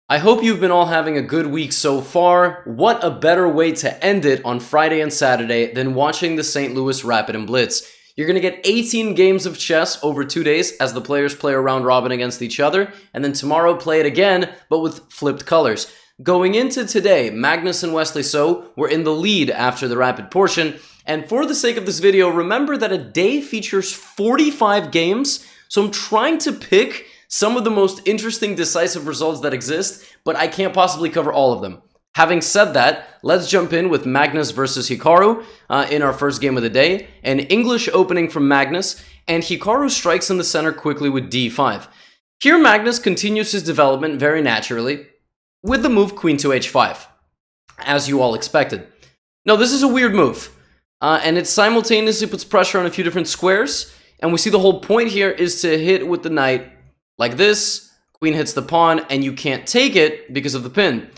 I hope you've been all having a good week so far. What a better way to end it on Friday and Saturday than watching the St. Louis Rapid and Blitz. You're going to get 18 games of chess over 2 days as the players play a round robin against each other, and then tomorrow play it again, but with flipped colors. Going into today, Magnus and Wesley So were in the lead after the Rapid portion, and for the sake of this video, remember that a day features 45 games, so I'm trying to pick some of the most interesting decisive results that exist, but I can't possibly cover all of them. Having said that, let's jump in with Magnus versus Hikaru in our first game of the day. An English opening from Magnus, and Hikaru strikes in the center quickly with d5. Here Magnus continues his development very naturally with the move queen to h5, as you all expected. Now this is a weird move, and it simultaneously puts pressure on a few different squares, and we see the whole point here is to hit with the knight like this. Queen hits the pawn, and you can't take it because of the pin.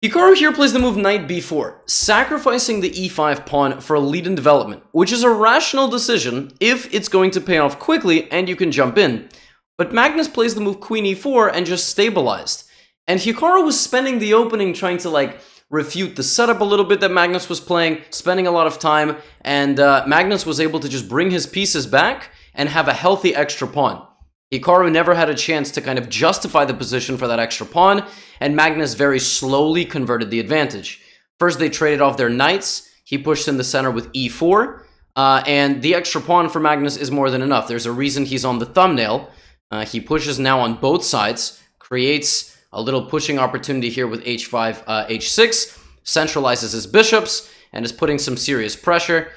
Hikaru here plays the move knight b4, sacrificing the e5 pawn for a lead in development, which is a rational decision if it's going to pay off quickly and you can jump in. But Magnus plays the move queen e4 and just stabilized. And Hikaru was spending the opening trying to refute the setup a little bit that Magnus was playing, spending a lot of time, and Magnus was able to just bring his pieces back and have a healthy extra pawn. Hikaru never had a chance to kind of justify the position for that extra pawn, and Magnus very slowly converted the advantage. First, they traded off their knights. He pushed in the center with e4, and the extra pawn for Magnus is more than enough. There's a reason he's on the thumbnail. He pushes now on both sides, creates a little pushing opportunity here with h5, h6, centralizes his bishops, and is putting some serious pressure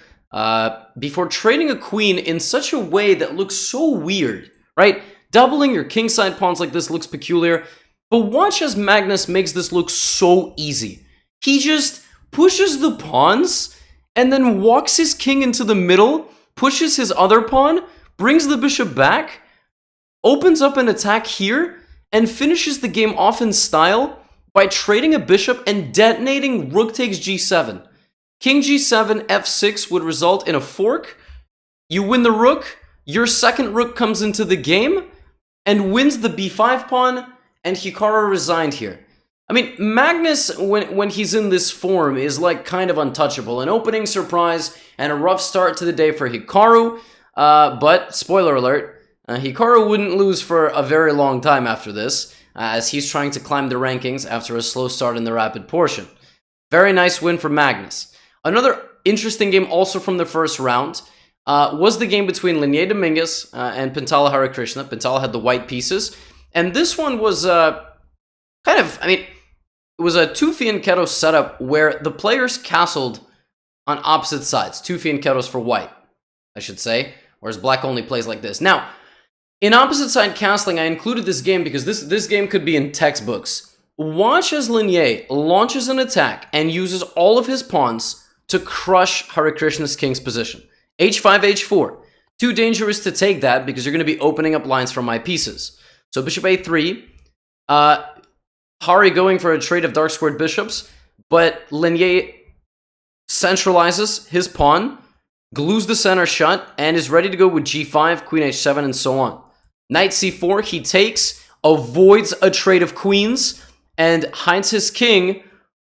before trading a queen in such a way that looks so weird. Right? Doubling your kingside pawns like this looks peculiar, but watch as Magnus makes this look so easy. He just pushes the pawns and then walks his king into the middle, pushes his other pawn, brings the bishop back, opens up an attack here, and finishes the game off in style by trading a bishop and detonating rook takes g7. King g7, f6 would result in a fork. You win the rook. Your second rook comes into the game and wins the b5 pawn, and Hikaru resigned here. I mean, Magnus, when he's in this form, is kind of untouchable. An opening surprise and a rough start to the day for Hikaru, but spoiler alert, Hikaru wouldn't lose for a very long time after this, as he's trying to climb the rankings after a slow start in the Rapid portion. Very nice win for Magnus. Another interesting game also from the first round was the game between Dominguez and Pintala Harikrishna. Pintala had the white pieces, and this one was it was a two fianchetto setup where the players castled on opposite sides. Two fianchettos for white, I should say, whereas black only plays like this. Now, in opposite side castling, I included this game because this game could be in textbooks. Watch as Linier launches an attack and uses all of his pawns to crush Harikrishna's king's position. h5, h4. Too dangerous to take that because you're going to be opening up lines from my pieces. So bishop a3. Hari going for a trade of dark squared bishops, but Linier centralizes his pawn, glues the center shut, and is ready to go with g5, queen h7, and so on. Knight c4, he takes, avoids a trade of queens, and hides his king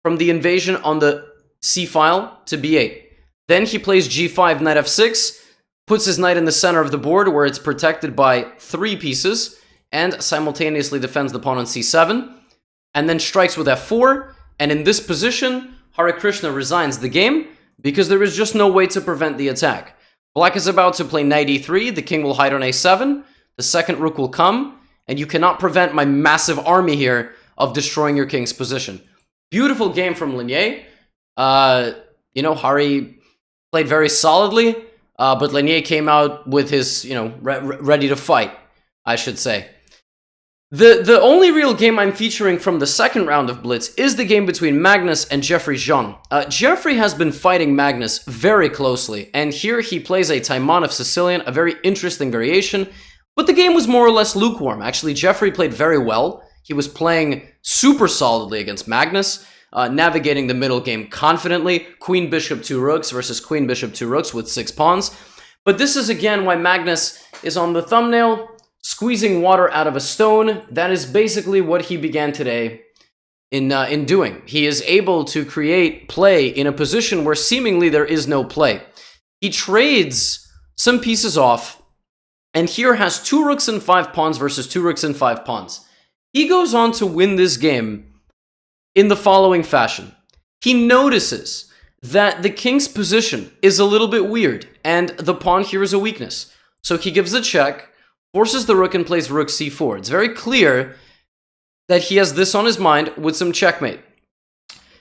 from the invasion on the c-file to b8. Then he plays g5, knight f6, puts his knight in the center of the board where it's protected by 3 pieces, and simultaneously defends the pawn on c7, and then strikes with f4, and in this position, Harikrishna resigns the game because there is just no way to prevent the attack. Black is about to play knight e3, the king will hide on a7, the second rook will come, and you cannot prevent my massive army here of destroying your king's position. Beautiful game from Linier. Hari played very solidly, but Linier came out with his, ready to fight, I should say. The only real game I'm featuring from the second round of Blitz is the game between Magnus and Jeffrey Xiong. Jeffrey has been fighting Magnus very closely, and here he plays a Taimanov Sicilian, a very interesting variation, but the game was more or less lukewarm. Actually, Jeffrey played very well. He was playing super solidly against Magnus, navigating the middle game confidently. Queen, bishop, 2 rooks versus queen, bishop, 2 rooks with 6 pawns. But this is again why Magnus is on the thumbnail. squeezing water out of a stone. That is basically what he began today in doing. He is able to create play in a position where seemingly there is no play. He trades some pieces off, and here has 2 rooks and 5 pawns versus 2 rooks and 5 pawns. He goes on to win this game in the following fashion. He notices that the king's position is a little bit weird, and the pawn here is a weakness. So he gives a check, forces the rook, and plays rook c4. It's very clear that he has this on his mind with some checkmate.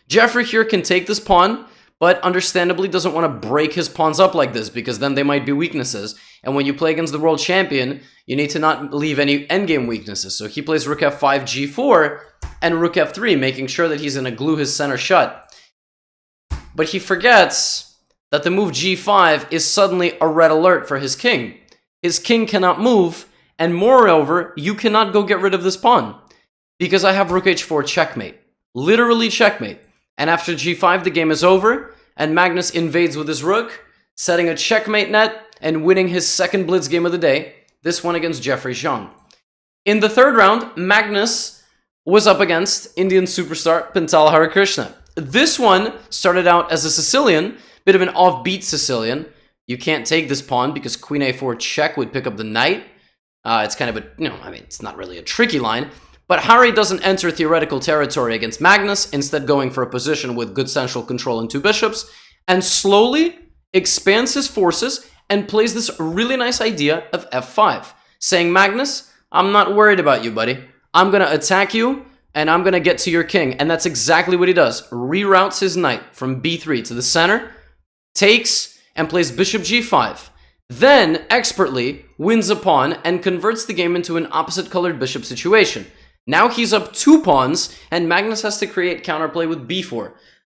Jeffrey here can take this pawn, but understandably doesn't want to break his pawns up like this, because then they might be weaknesses. And when you play against the world champion, you need to not leave any endgame weaknesses. So he plays rook f5, g4, and rook f3, making sure that he's going to glue his center shut. But he forgets that the move g5 is suddenly a red alert for his king. His king cannot move, and moreover, you cannot go get rid of this pawn, because I have rook h4 checkmate. Literally checkmate. And after g5, the game is over, and Magnus invades with his rook, setting a checkmate net and winning his second Blitz game of the day, this one against Jeffrey Xiong. In the third round, Magnus was up against Indian superstar Pintala Harikrishna. This one started out as a Sicilian, bit of an offbeat Sicilian. You can't take this pawn because queen a4 check would pick up the knight. It's kind of a, it's not really a tricky line. But Hari doesn't enter theoretical territory against Magnus, instead going for a position with good central control and 2 bishops, and slowly expands his forces and plays this really nice idea of f5, saying, Magnus, I'm not worried about you, buddy. I'm going to attack you, and I'm going to get to your king. And that's exactly what he does. Reroutes his knight from b3 to the center, takes, and plays bishop g5. Then, expertly, wins a pawn and converts the game into an opposite-colored bishop situation. Now he's up 2 pawns, and Magnus has to create counterplay with b4.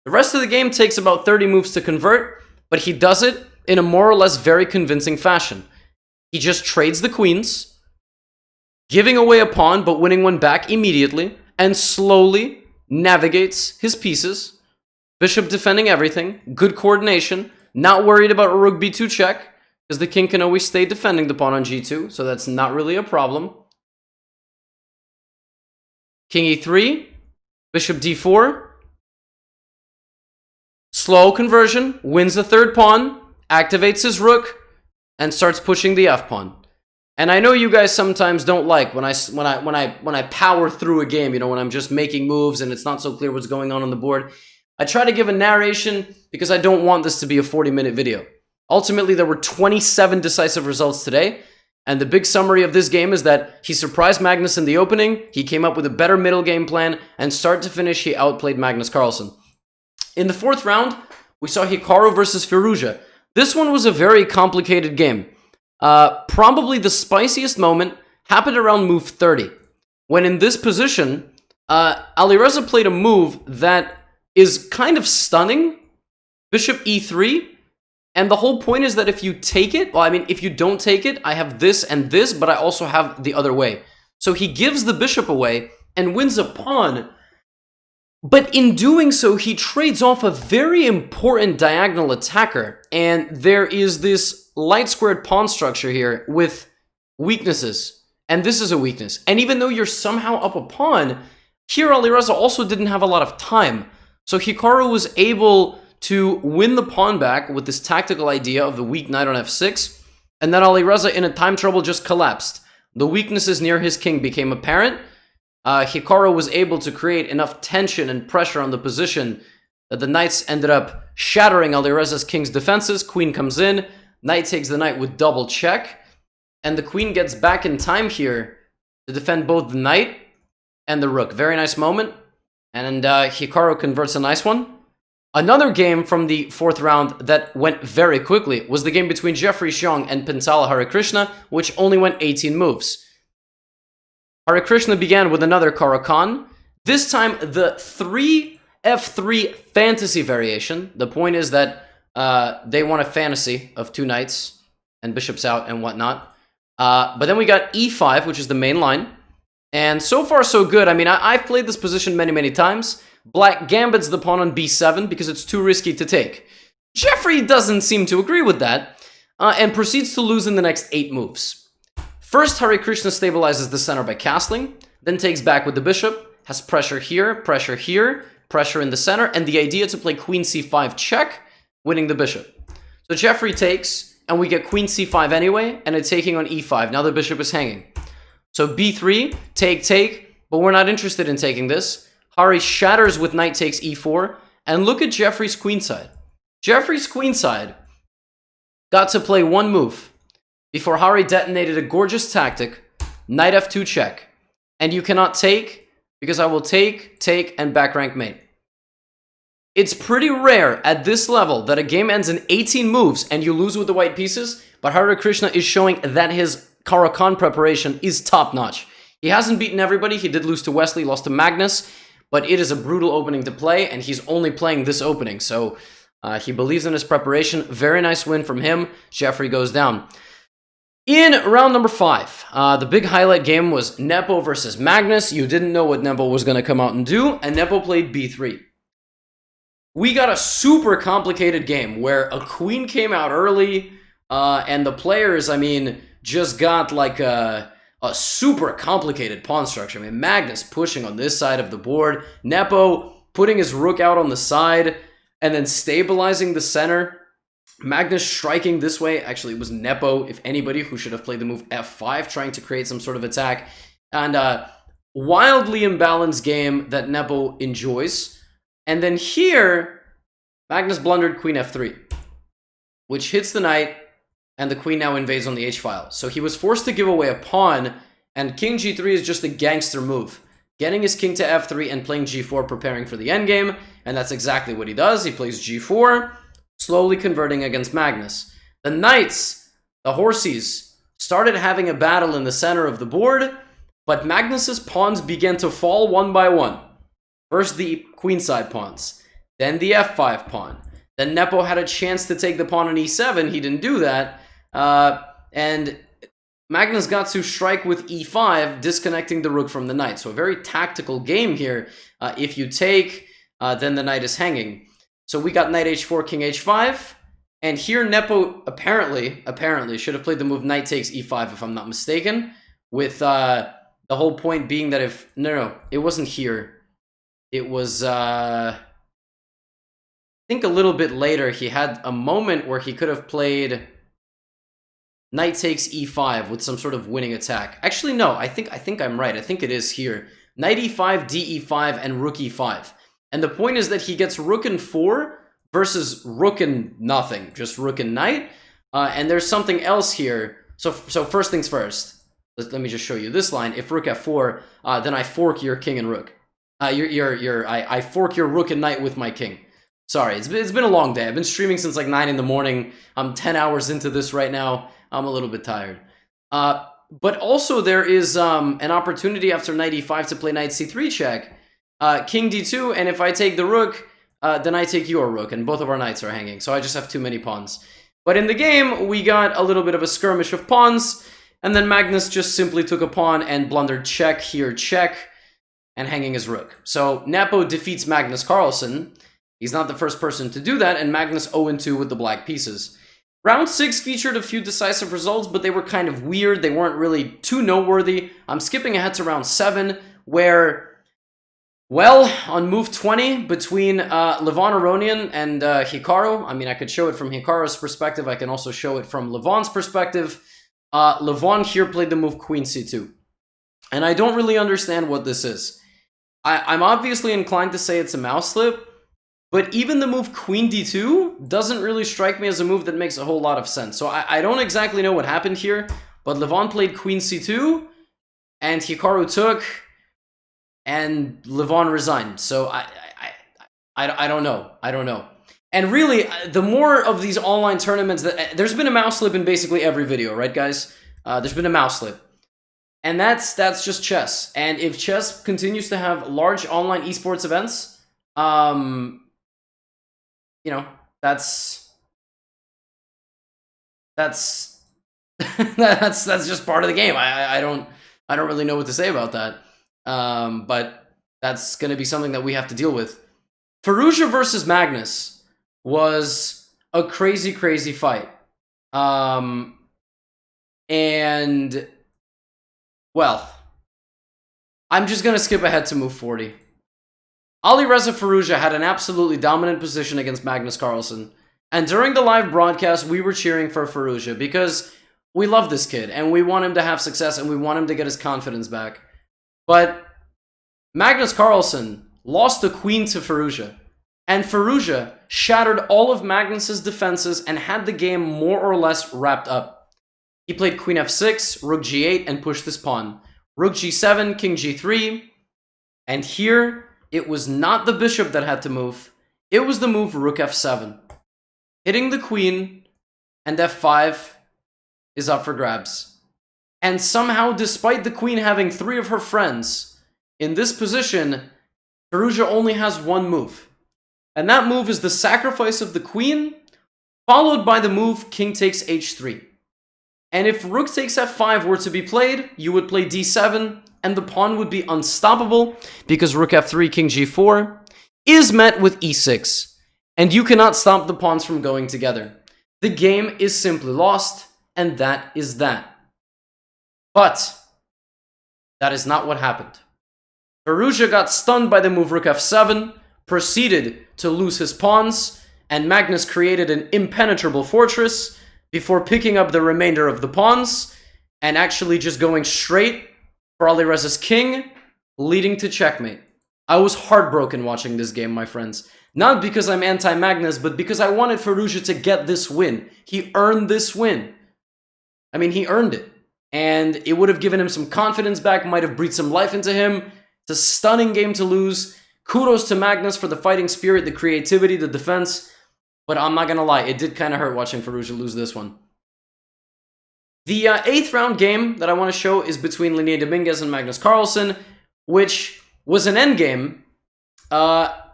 The rest of the game takes about 30 moves to convert, but he does it in a more or less very convincing fashion. He just trades the queens, giving away a pawn but winning one back immediately, and slowly navigates his pieces. Bishop defending everything, good coordination, not worried about a rook b2 check, because the king can always stay defending the pawn on g2, so that's not really a problem. King e3, bishop d4, slow conversion, wins the third pawn, activates his rook, and starts pushing the f-pawn. And I know you guys sometimes don't like when I power through a game, when I'm just making moves and it's not so clear what's going on the board. I try to give a narration because I don't want this to be a 40-minute video. Ultimately, there were 27 decisive results today. And the big summary of this game is that he surprised Magnus in the opening, he came up with a better middle game plan, and start to finish, he outplayed Magnus Carlsen. In the 4th round, we saw Hikaru versus Firouzja. This one was a very complicated game. Probably the spiciest moment happened around move 30, when in this position, Alireza played a move that is kind of stunning, bishop e3, and the whole point is that if you take it, if you don't take it, I have this and this, but I also have the other way. So he gives the bishop away and wins a pawn. But in doing so, he trades off a very important diagonal attacker. And there is this light squared pawn structure here with weaknesses. And this is a weakness. And even though you're somehow up a pawn, here Alireza also didn't have a lot of time. So Hikaru was able to win the pawn back with this tactical idea of the weak knight on f6, and then Alireza in a time trouble just collapsed. The weaknesses near his king became apparent. Hikaru was able to create enough tension and pressure on the position that the knights ended up shattering Alireza's king's defenses. Queen comes in, knight takes the knight with double check, and the queen gets back in time here to defend both the knight and the rook. Very nice moment, and Hikaru converts a nice one. Another game from the 4th round that went very quickly was the game between Jeffrey Xiong and Pintala Harikrishna, which only went 18 moves. Harikrishna began with another Karakan, this time the 3f3 fantasy variation. The point is that they want a fantasy of 2 knights and bishops out and whatnot. But then we got e5, which is the main line. And so far, so good. I've played this position many, many times. Black gambits the pawn on b7 because it's too risky to take. Jeffrey doesn't seem to agree with that and proceeds to lose in the next 8 moves. First, Harikrishna stabilizes the center by castling, then takes back with the bishop, has pressure here, pressure in the center, and the idea to play queen c5 check, winning the bishop. So Jeffrey takes, and we get queen c5 anyway, and it's taking on e5. Now the bishop is hanging. So b3, take, but we're not interested in taking this. Hari shatters with knight takes e4, and look at Jeffrey's queenside. Jeffrey's queenside got to play one move before Hari detonated a gorgeous tactic, knight f2 check. And you cannot take, because I will take, and back rank mate. It's pretty rare at this level that a game ends in 18 moves and you lose with the white pieces, but Harikrishna is showing that his Caro-Kann preparation is top-notch. He hasn't beaten everybody. He did lose to Wesley, lost to Magnus, but it is a brutal opening to play, and he's only playing this opening, so he believes in his preparation. Very nice win from him. Jeffrey goes down. In round number 5, the big highlight game was Nepo versus Magnus. You didn't know what Nepo was going to come out and do, and Nepo played b3. We got a super complicated game where a queen came out early, and the players, I mean, just got like a super complicated pawn structure. I mean, Magnus pushing on this side of the board, Nepo putting his rook out on the side, and then stabilizing the center. Magnus striking this way. Actually, it was Nepo, if anybody, who should have played the move f5, trying to create some sort of attack. And wildly imbalanced game that Nepo enjoys. And then here, Magnus blundered queen f3, which hits the knight, and the queen now invades on the h-file. So he was forced to give away a pawn, and king g3 is just a gangster move. Getting his king to f3 and playing g4, preparing for the endgame, and that's exactly what he does. He plays g4, slowly converting against Magnus. The knights, the horsies, started having a battle in the center of the board, but Magnus's pawns began to fall one by one. First the queenside pawns, then the f5 pawn. Then Nepo had a chance to take the pawn on e7, he didn't do that, and Magnus got to strike with e5, disconnecting the rook from the knight. So a very tactical game here. If you take, then the knight is hanging. So we got knight h4, king h5, and here Nepo apparently should have played the move knight takes e5, if I'm not mistaken, with the whole point being that if... No, it wasn't here. It was, I think a little bit later, he had a moment where he could have played knight takes e5 with some sort of winning attack. Actually, no, I think I'm right. I think it is here. Knight e5, d e5, and rook e5. And the point is that he gets rook and 4 versus rook and nothing, just rook and knight. And there's something else here. So first things first. Let me just show you this line. If rook f4, then I fork your king and rook. I fork your rook and knight with my king. Sorry, it's been a long day. I've been streaming since like 9 in the morning. I'm 10 hours into this right now. I'm a little bit tired. But also there is an opportunity after knight e5 to play knight c3 check. King d2, and if I take the rook, then I take your rook, and both of our knights are hanging. So I just have too many pawns. But in the game, we got a little bit of a skirmish of pawns, and then Magnus just simply took a pawn and blundered check, here check, and hanging his rook. So Nepo defeats Magnus Carlsen. He's not the first person to do that, and Magnus 0-2 with the black pieces. Round 6 featured a few decisive results, but they were kind of weird. They weren't really too noteworthy. I'm skipping ahead to round 7, where, well, on move 20, between Levon Aronian and Hikaru, I mean, I could show it from Hikaru's perspective. I can also show it from Levon's perspective. Levon here played the move queen c2. And I don't really understand what this is. I'm obviously inclined to say it's a mouse slip, but even the move queen d2 doesn't really strike me as a move that makes a whole lot of sense. So I don't exactly know what happened here, but Levon played queen c2, and Hikaru took, and Levon resigned. So I don't know. I don't know. And really, the more of these online tournaments, there's been a mouse slip in basically every video, right, guys? There's been a mouse slip. And that's just chess. And if chess continues to have large online esports events, you know, that's that's just part of the game. I don't really know what to say about that. But that's going to be something that we have to deal with. Firouzja versus Magnus was a crazy fight. And Well, I'm just going to skip ahead to move 40. Alireza Firouzja had an absolutely dominant position against Magnus Carlsen. And during the live broadcast, we were cheering for Firouzja because we love this kid and we want him to have success and we want him to get his confidence back. But Magnus Carlsen lost the queen to Firouzja. And Firouzja shattered all of Magnus's defenses and had the game more or less wrapped up. He played queen f6, rook g8, and pushed this pawn. Rook g7, king g3. And here, it was not the bishop that had to move. It was the move rook f7. Hitting the queen, and f5 is up for grabs. And somehow, despite the queen having 3 of her friends, in this position, Firouzja only has one move. And that move is the sacrifice of the queen, followed by the move king takes h3. And if rook takes f5 were to be played, you would play d7, and the pawn would be unstoppable, because rook f3, king g4 is met with e6. And you cannot stop the pawns from going together. The game is simply lost, and that is that. But that is not what happened. Firouzja got stunned by the move rook f7, proceeded to lose his pawns, and Magnus created an impenetrable fortress before picking up the remainder of the pawns and actually just going straight for Alireza's king, leading to checkmate. I was heartbroken watching this game, my friends. Not because I'm anti-Magnus, but because I wanted Firouzja to get this win. He earned this win. I mean, he earned it. And it would have given him some confidence back, might have breathed some life into him. It's a stunning game to lose. Kudos to Magnus for the fighting spirit, the creativity, the defense. But I'm not gonna lie, it did kind of hurt watching Firouzja lose this one. The 8th round game that I want to show is between Dominguez and Magnus Carlsen, which was an endgame.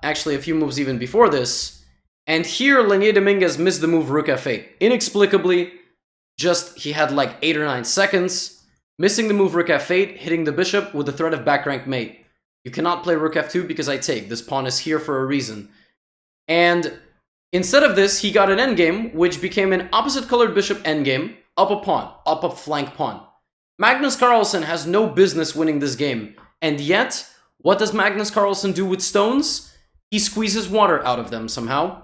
Actually, a few moves even before this. And here, Dominguez missed the move rook f8. Inexplicably, just he had like 8 or 9 seconds. Missing the move rook f8, hitting the bishop with the threat of back rank mate. You cannot play rook f2 because I take. This pawn is here for a reason. And instead of this, he got an endgame, which became an opposite colored bishop endgame, up a pawn, up a flank pawn. Magnus Carlsen has no business winning this game. And yet, what does Magnus Carlsen do with stones? He squeezes water out of them somehow.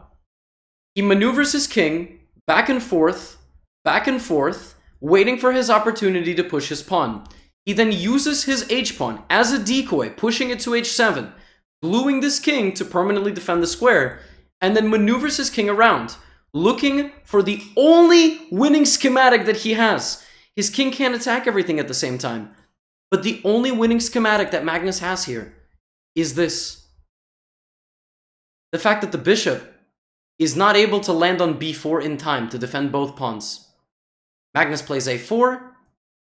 He maneuvers his king back and forth, waiting for his opportunity to push his pawn. He then uses his h-pawn as a decoy, pushing it to h7, gluing this king to permanently defend the square, and then maneuvers his king around, looking for the only winning schematic that he has. His king can't attack everything at the same time. But the only winning schematic that Magnus has here is this. The fact that the bishop is not able to land on b4 in time to defend both pawns. Magnus plays a4,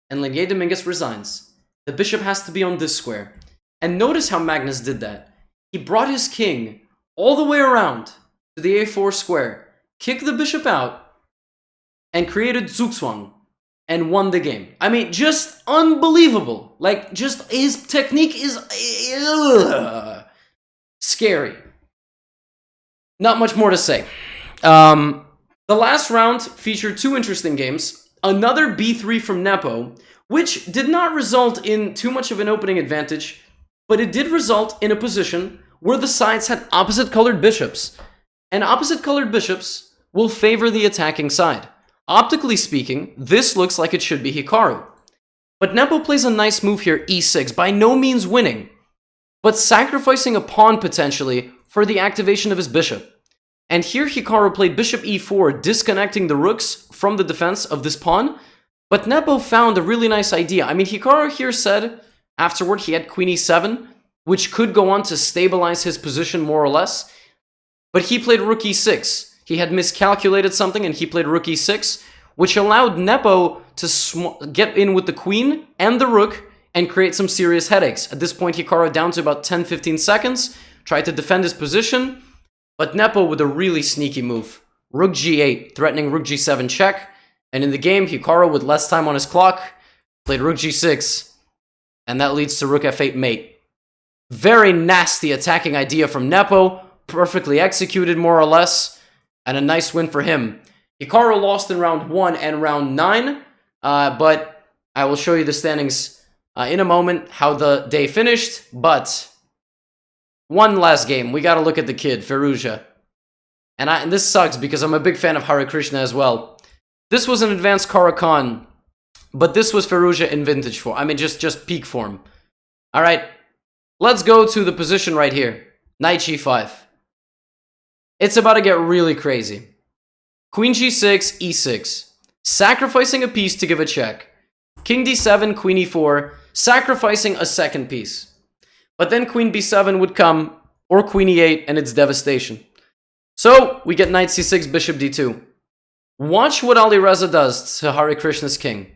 and Dominguez resigns. The bishop has to be on this square. And notice how Magnus did that. He brought his king all the way around to the a4 square, kicked the bishop out, and created Zugzwang, and won the game. I mean, just unbelievable. Like, just his technique is scary. Not much more to say. The last round featured 2 interesting games. Another b3 from Nepo, which did not result in too much of an opening advantage, but it did result in a position where the sides had opposite colored bishops. And opposite colored bishops will favor the attacking side. Optically speaking, this looks like it should be Hikaru. But Nepo plays a nice move here, e6, by no means winning, but sacrificing a pawn potentially for the activation of his bishop. And here Hikaru played bishop e4, disconnecting the rooks from the defense of this pawn, but Nepo found a really nice idea. I mean, Hikaru here said afterward he had queen e7, which could go on to stabilize his position more or less, but he played rook e6. He had miscalculated something and he played rook e6, which allowed Nepo to get in with the queen and the rook and create some serious headaches. At this point, Hikaru down to about 10-15 seconds, tried to defend his position, but Nepo with a really sneaky move. Rook g8, threatening rook g7 check, and in the game, Hikaru with less time on his clock, played rook g6, and that leads to rook f8 mate. Very nasty attacking idea from Nepo, perfectly executed more or less, and a nice win for him. Hikaru lost in round 1 and round 9, but I will show you the standings in a moment how the day finished, but one last game. We got to look at the kid, Firouzja. And this sucks because I'm a big fan of Harikrishna as well. This was an advanced Karakan, but this was Firouzja in vintage form. I mean, just peak form. All right, let's go to the position right here. Knight g5. It's about to get really crazy. Queen g6, e6. Sacrificing a piece to give a check. King d7, queen e4, sacrificing a second piece. But then queen b7 would come, or queen e8, and it's devastation. So, we get knight c6, bishop d2. Watch what Alireza does to Harikrishna's king.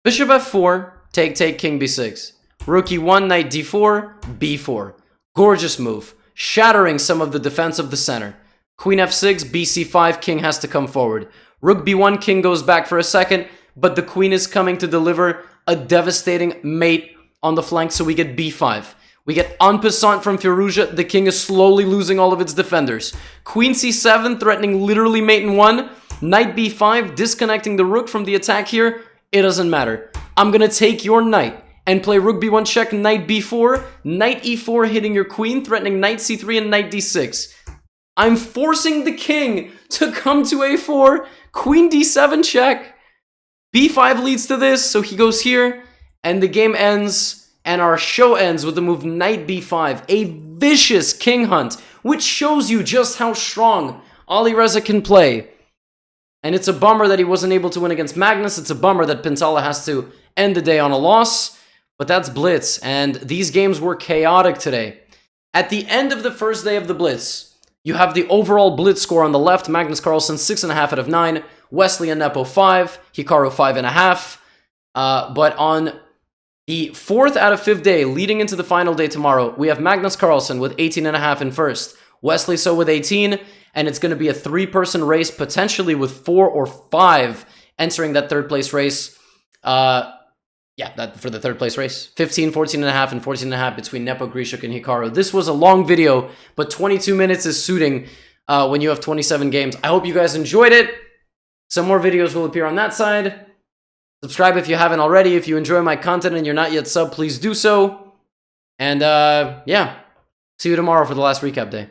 Bishop f4, take, king b6. Rook e1, knight d4, b4. Gorgeous move, shattering some of the defense of the center. Queen f6, bc5, king has to come forward. Rook b1, king goes back for a second, but the queen is coming to deliver a devastating mate on the flank, so we get b5. We get en passant from Firouzja. The king is slowly losing all of its defenders. Queen c7, threatening literally mate in one. Knight b5, disconnecting the rook from the attack here. It doesn't matter. I'm going to take your knight and play rook b1 check, knight b4. Knight e4 hitting your queen, threatening knight c3 and knight d6. I'm forcing the king to come to a4. Queen d7 check. b5 leads to this, so he goes here. And the game ends. And our show ends with the move knight b5, a vicious king hunt, which shows you just how strong Alireza can play. And it's a bummer that he wasn't able to win against Magnus. It's a bummer that Pintala has to end the day on a loss. But that's Blitz, and these games were chaotic today. At the end of the first day of the Blitz, you have the overall Blitz score on the left. Magnus Carlsen, 6.5 out of 9. Wesley and Nepo, 5. Hikaru, 5.5. But on the 4th out of 5th day, leading into the final day tomorrow, we have Magnus Carlsen with 18.5 in first. Wesley So with 18, and it's going to be a 3-person race, potentially with 4 or 5 entering that 3rd place race. For the 3rd place race. 15, 14.5, and 14.5 between Nepo, Grishuk, and Hikaru. This was a long video, but 22 minutes is suiting when you have 27 games. I hope you guys enjoyed it. Some more videos will appear on that side. Subscribe if you haven't already. If you enjoy my content and you're not yet sub, please do so. And yeah, see you tomorrow for the last recap day.